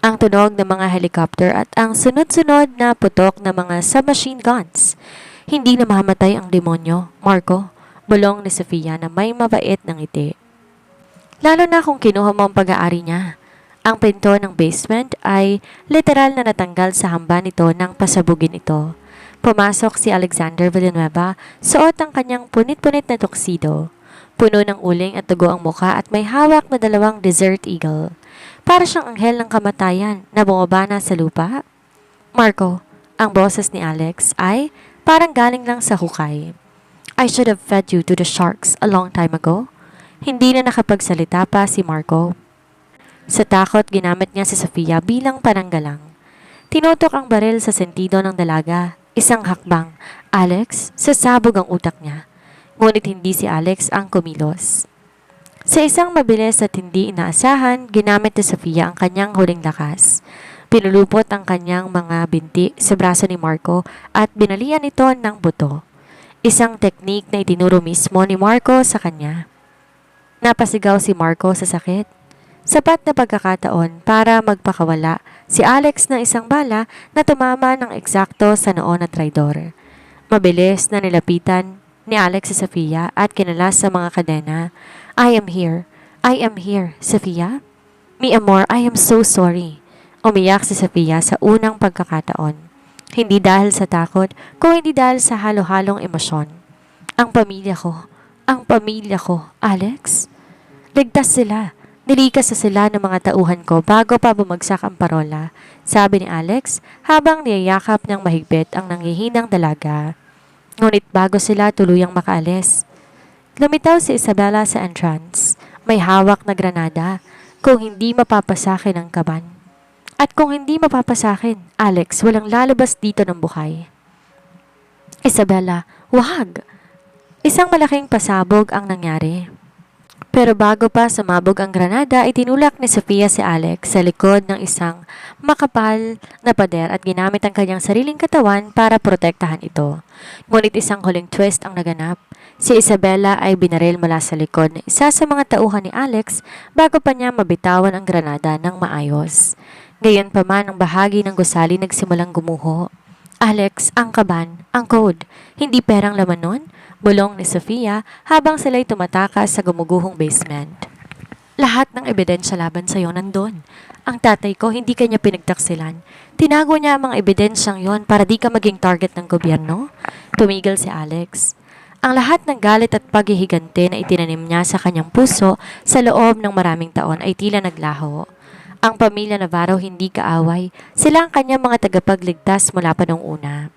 Ang tunog ng mga helicopter at ang sunod-sunod na putok ng mga submachine guns. Hindi na mamatay ang demonyo, Marco, bulong ni Sofia na may mabait ng ngiti. Lalo na kung kinuha mo ang pag-aari niya. Ang pinto ng basement ay literal na natanggal sa hamba nito nang pasabugin ito. Pumasok si Alexander Villanueva, suot ang kanyang punit-punit na tuxedo. Puno ng uling at dugo ang muka at may hawak na dalawang desert eagle. Para siyang anghel ng kamatayan na bumaba na sa lupa. Marco, ang boses ni Alex ay parang galing lang sa hukay. I should have fed you to the sharks a long time ago. Hindi na nakapagsalita pa si Marco. Sa takot, ginamit niya si Sofia bilang pananggalang. Tinutok ang baril sa sentido ng dalaga. Isang hakbang. Alex, sasabog ang utak niya. Ngunit hindi si Alex ang kumilos. Sa isang mabilis at hindi inaasahan, ginamit ni Sofia ang kanyang huling lakas. Pinulupot ang kanyang mga binti sa braso ni Marco at binalian ito ng buto. Isang teknik na itinuro mismo ni Marco sa kanya. Napasigaw si Marco sa sakit. Sapat na pagkakataon para magpakawala si Alex ng isang bala na tumama ng eksakto sa noo na traidor. Mabilis na nilapitan ni Alex si Sofia at kinalas sa mga kadena. I am here, Sofia. Mi amor, I am so sorry. Umiyak si Sofia sa unang pagkakataon. Hindi dahil sa takot, kung hindi dahil sa halo-halong emosyon. Ang pamilya ko, Alex? Ligtas sila. Nilikas sa sila ng mga tauhan ko bago pa bumagsak ang parola, sabi ni Alex habang niyayakap ng mahigpit ang nanghihinang dalaga. Ngunit bago sila tuluyang makaalis, lumitaw si Isabela sa entrance. May hawak na granada kung hindi mapapasakin ang kaban. At kung hindi mapapasakin, Alex, walang lalabas dito ng buhay. Isabela, wag! Isang malaking pasabog ang nangyari. Pero bago pa sumabog ang granada, itinulak ni Sofia si Alex sa likod ng isang makapal na pader at ginamit ang kanyang sariling katawan para protektahan ito. Ngunit isang huling twist ang naganap. Si Isabela ay binaril mula sa likod ng isa sa mga tauhan ni Alex bago pa niya mabitawan ang granada ng maayos. Gayunpaman ang bahagi ng gusali nagsimulang gumuho. Alex, ang kaban, ang code, hindi perang laman nun? Bulong ni Sofia habang sila'y tumatakas sa gumuguhong basement. Lahat ng ebidensya laban sa'yo nandun. Ang tatay ko hindi kanya pinagtaksilan. Tinago niya ang mga ebidensyang yon para di ka maging target ng gobyerno. Tumigil si Alex. Ang lahat ng galit at paghihigante na itinanim niya sa kanyang puso sa loob ng maraming taon ay tila naglaho. Ang pamilya Navarro hindi kaaway. Sila ang kanyang mga tagapagligtas mula pa noong una.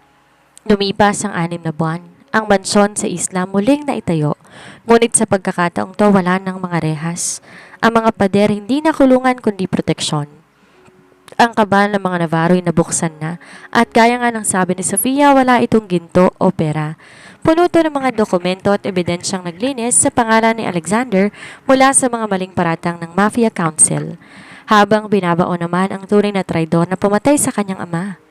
Lumipas ang 6 na buwan. Ang mansyon sa isla muling naitayo. Ngunit sa pagkakataong to wala ng mga rehas. Ang mga pader hindi na kulungan kundi proteksyon. Ang kabal ng mga Navarro ay nabuksan na at gaya nga ng sabi ni Sofia, wala itong ginto o pera. Puno to ng mga dokumento at ebidensyang naglinis sa pangalan ni Alexander mula sa mga maling paratang ng Mafia Council. Habang binabaon naman ang tunay na traidor na pumatay sa kanyang ama.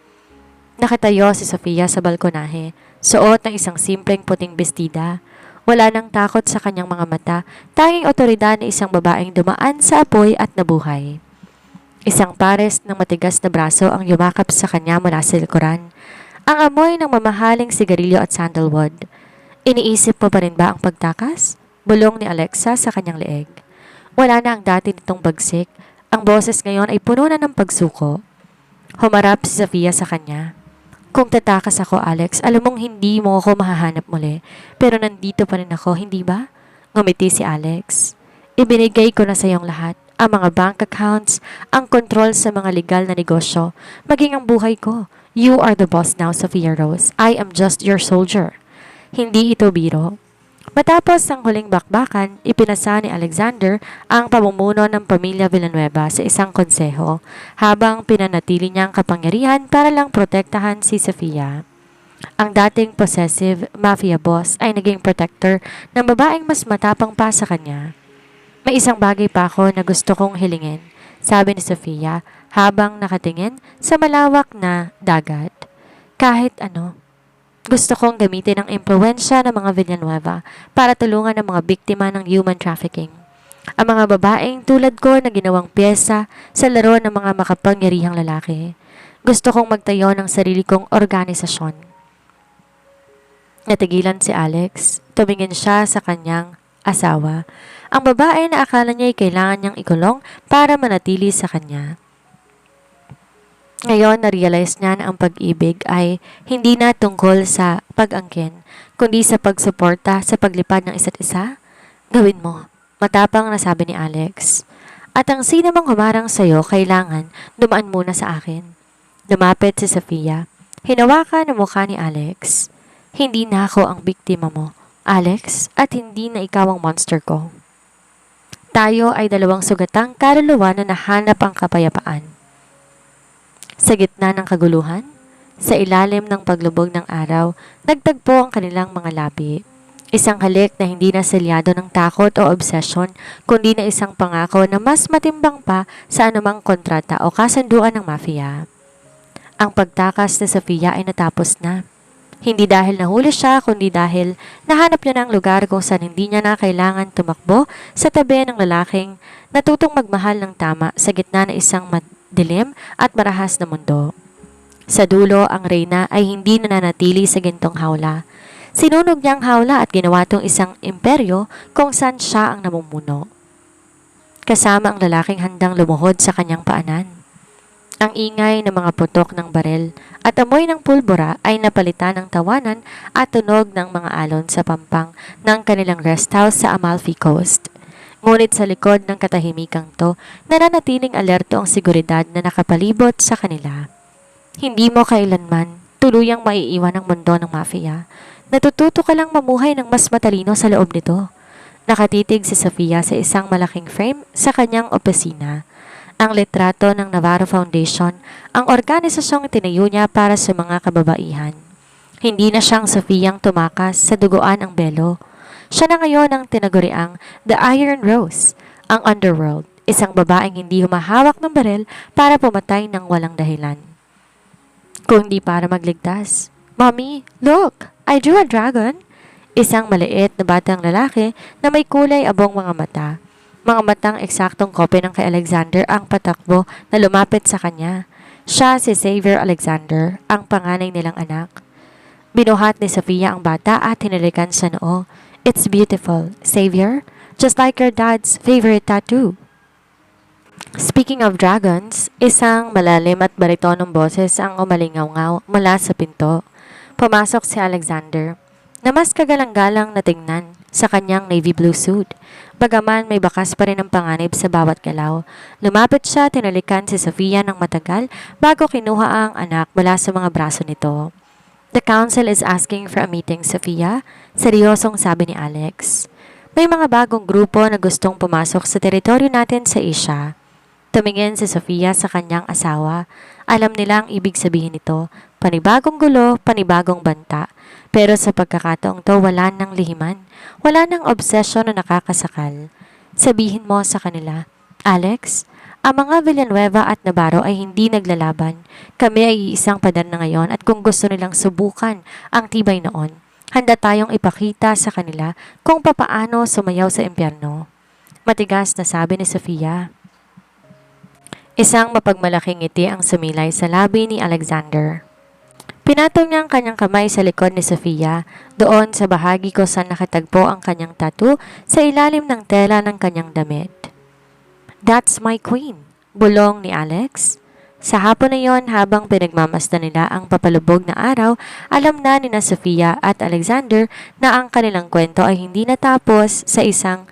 Nakatayo si Sofia sa balkonahe, suot ng isang simpleng puting bestida. Wala nang takot sa kanyang mga mata, tanging otoridad na isang babaeng dumaan sa apoy at nabuhay. Isang pares ng matigas na braso ang yumakap sa kanya mula sa likuran. Ang amoy ng mamahaling sigarilyo at sandalwood. Iniisip mo pa rin ba ang pagtakas? Bulong ni Alexa sa kanyang leeg. Wala na ang dati nitong bagsik. Ang boses ngayon ay puno na ng pagsuko. Humarap si Sofia sa kanya. Kung tatakas ako, Alex, alam mong hindi mo ako mahahanap muli. Pero nandito pa rin ako, hindi ba? Ngumiti si Alex. Ibinigay ko na sa iyong lahat. Ang mga bank accounts, ang kontrol sa mga legal na negosyo, maging ang buhay ko. You are the boss now, Sofia Rose. I am just your soldier. Hindi ito biro. Matapos ang huling bakbakan, ipinasa ni Alexander ang pamumuno ng pamilya Villanueva sa isang konseho habang pinanatili niya ang kapangyarihan para lang protektahan si Sofia. Ang dating possessive mafia boss ay naging protector ng babaeng mas matapang pa sa kanya. May isang bagay pa ako na gusto kong hilingin, sabi ni Sofia habang nakatingin sa malawak na dagat. Kahit ano. Gusto kong gamitin ang impluensya ng mga Villanueva para tulungan ang mga biktima ng human trafficking. Ang mga babaeng tulad ko na ginawang pyesa sa laro ng mga makapangyarihang lalaki. Gusto kong magtayo ng sarili kong organisasyon. Natigilan si Alex. Tumingin siya sa kanyang asawa. Ang babae na akala niya ay kailangan niyang ikulong para manatili sa kanya. Ngayon, na-realize niya na ang pag-ibig ay hindi na tungkol sa pag-angkin, kundi sa pagsuporta sa paglipad ng isa't isa. Gawin mo, matapang na sabi ni Alex. At ang sino mang humarang sa'yo, kailangan dumaan muna sa akin. Lumapit si Sofia. Hinawakan ang mukha ni Alex. Hindi na ako ang biktima mo, Alex, at hindi na ikaw ang monster ko. Tayo ay dalawang sugatang kaluluwa na nahanap ang kapayapaan. Sa gitna ng kaguluhan, sa ilalim ng paglubog ng araw, nagtagpo ang kanilang mga labi. Isang halik na hindi na selyado ng takot o obsession, kundi na isang pangako na mas matimbang pa sa anumang kontrata o kasunduan ng mafia. Ang pagtakas ni Sofia ay natapos na. Hindi dahil nahuli siya, kundi dahil nahanap niya ng lugar kung saan hindi niya na kailangan tumakbo sa tabi ng lalaking natutong magmahal ng tama sa gitna ng isang dilim at marahas na mundo. Sa dulo, ang reyna ay hindi nananatili sa gintong hawla. Sinunog niya ang hawla at ginawa itong isang imperyo kung saan siya ang namumuno. Kasama ang lalaking handang lumuhod sa kanyang paanan. Ang ingay ng mga putok ng barel at amoy ng pulbura ay napalitan ng tawanan at tunog ng mga alon sa pampang ng kanilang rest house sa Amalfi Coast. Ngunit sa likod ng katahimikang to, nananatiling alerto ang seguridad na nakapalibot sa kanila. Hindi mo kailanman tuluyang maiiwan ang mundo ng mafia. Natututo ka lang mamuhay ng mas matalino sa loob nito. Nakatitig si Sofia sa isang malaking frame sa kanyang opisina. Ang litrato ng Navarro Foundation, ang organisasyong tinayo niya para sa mga kababaihan. Hindi na siyang Sofiyang tumakas sa duguan ang belo. Siya na ngayon ang tinaguriang The Iron Rose, ang underworld, isang babaeng hindi humahawak ng baril para pumatay ng walang dahilan, kundi para magligtas. Mommy, look! I drew a dragon! Isang maliit na batang lalaki na may kulay abong mga mata. Mga matang eksaktong kopya ng kay Alexander ang patakbo na lumapit sa kanya. Siya si Xavier Alexander, ang panganay nilang anak. Binuhat ni Sofia ang bata at hinalikan sa noo. It's beautiful, Xavier, just like your dad's favorite tattoo. Speaking of dragons, isang malalim at baritonong boses ang umalingaw-ngaw mula sa pinto. Pumasok si Alexander, na mas kagalang-galang na tingnan sa kanyang navy blue suit. Bagaman may bakas pa rin ang panganib sa bawat galaw, lumapit siya at tinalikan si Sofia ng matagal bago kinuha ang anak mula sa mga braso nito. The council is asking for a meeting, Sofia, seryosong sabi ni Alex. May mga bagong grupo na gustong pumasok sa teritoryo natin sa Asia. Tumingin si Sofia sa kanyang asawa. Alam nila ang ibig sabihin nito, panibagong gulo, panibagong banta. Pero sa pagkakataong to, wala nang lihiman. Wala nang obsesyon na nakakasakal. Sabihin mo sa kanila, Alex, ang mga Villanueva at Navarro ay hindi naglalaban. Kami ay isang pader na ngayon at kung gusto nilang subukan ang tibay noon, handa tayong ipakita sa kanila kung papaano sumayaw sa impyerno. Matigas na sabi ni Sofia. Isang mapagmalaking ngiti ang sumilay sa labi ni Alexander. Pinatong niya ang kanyang kamay sa likod ni Sofia, doon sa bahagi ko saan nakatagpo ang kanyang tattoo sa ilalim ng tela ng kanyang damit. That's my queen, bulong ni Alex. Sa hapon na yon, habang pinagmamasdan nila ang papalubog na araw, alam na ni Sofia at Alexander na ang kanilang kwento ay hindi natapos sa isang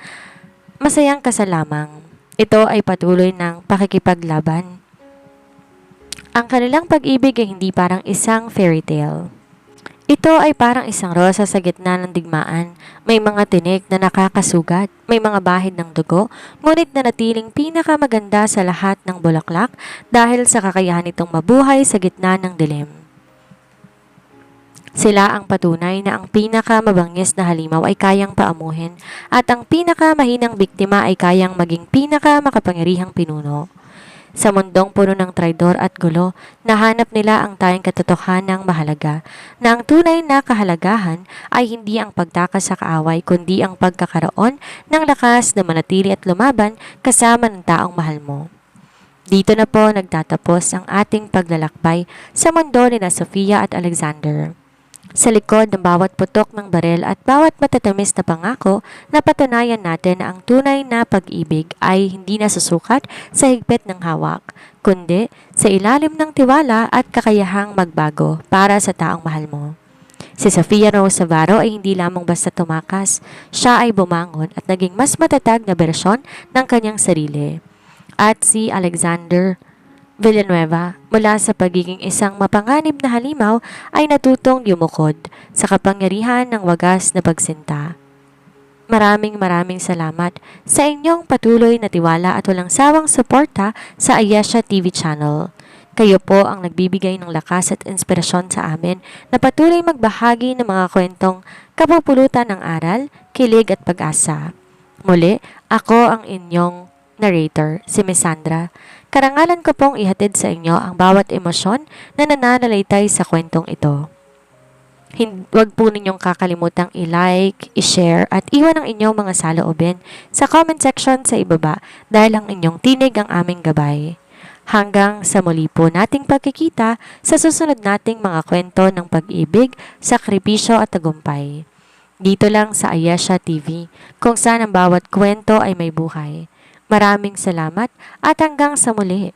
masayang kasal lamang. Ito ay patuloy ng pakikipaglaban. Ang kanilang pag-ibig ay hindi parang isang fairy tale. Ito ay parang isang rosa sa gitna ng digmaan. May mga tinik na nakakasugat, may mga bahid ng dugo, ngunit nanatiling pinakamaganda sa lahat ng bulaklak dahil sa kakayahan nitong mabuhay sa gitna ng dilim. Sila ang patunay na ang pinakamabangis na halimaw ay kayang paamuhin at ang pinakamahinang biktima ay kayang maging pinakamakapangyarihang pinuno. Sa mundong puno ng traidor at gulo, nahanap nila ang tayong katotohanang mahalaga na ang tunay na kahalagahan ay hindi ang pagtakas sa kaaway kundi ang pagkakaroon ng lakas na manatili at lumaban kasama ng taong mahal mo. Dito na po nagtatapos ang ating paglalakbay sa mundo ni Sofia at Alexander. Sa likod ng bawat putok ng barel at bawat matatamis na pangako, napatunayan natin na ang tunay na pag-ibig ay hindi nasusukat sa higpit ng hawak, kundi sa ilalim ng tiwala at kakayahang magbago para sa taong mahal mo. Si Sofia Rose Navarro ay hindi lamang basta tumakas, siya ay bumangon at naging mas matatag na bersyon ng kanyang sarili. At si Alexander Villanueva, mula sa pagiging isang mapanganib na halimaw, ay natutong yumukod sa kapangyarihan ng wagas na pagsinta. Maraming salamat sa inyong patuloy na tiwala at walang sawang suporta sa Ayesha TV channel. Kayo po ang nagbibigay ng lakas at inspirasyon sa amin na patuloy magbahagi ng mga kwentong kapupulutan ng aral, kilig at pag-asa. Muli, ako ang inyong narrator, si Miss Sandra. Karangalan ko pong ihatid sa inyo ang bawat emosyon na nananalaytay sa kwentong ito. Huwag po ninyong kakalimutang i-like, i-share at iwan ang inyong mga saloobin sa comment section sa ibaba dahil ang inyong tinig ang aming gabay. Hanggang sa muli po nating pagkikita sa susunod nating mga kwento ng pag-ibig, sakripisyo at tagumpay. Dito lang sa Ayesha TV, kung saan ang bawat kwento ay may buhay. Maraming salamat at hanggang sa muli.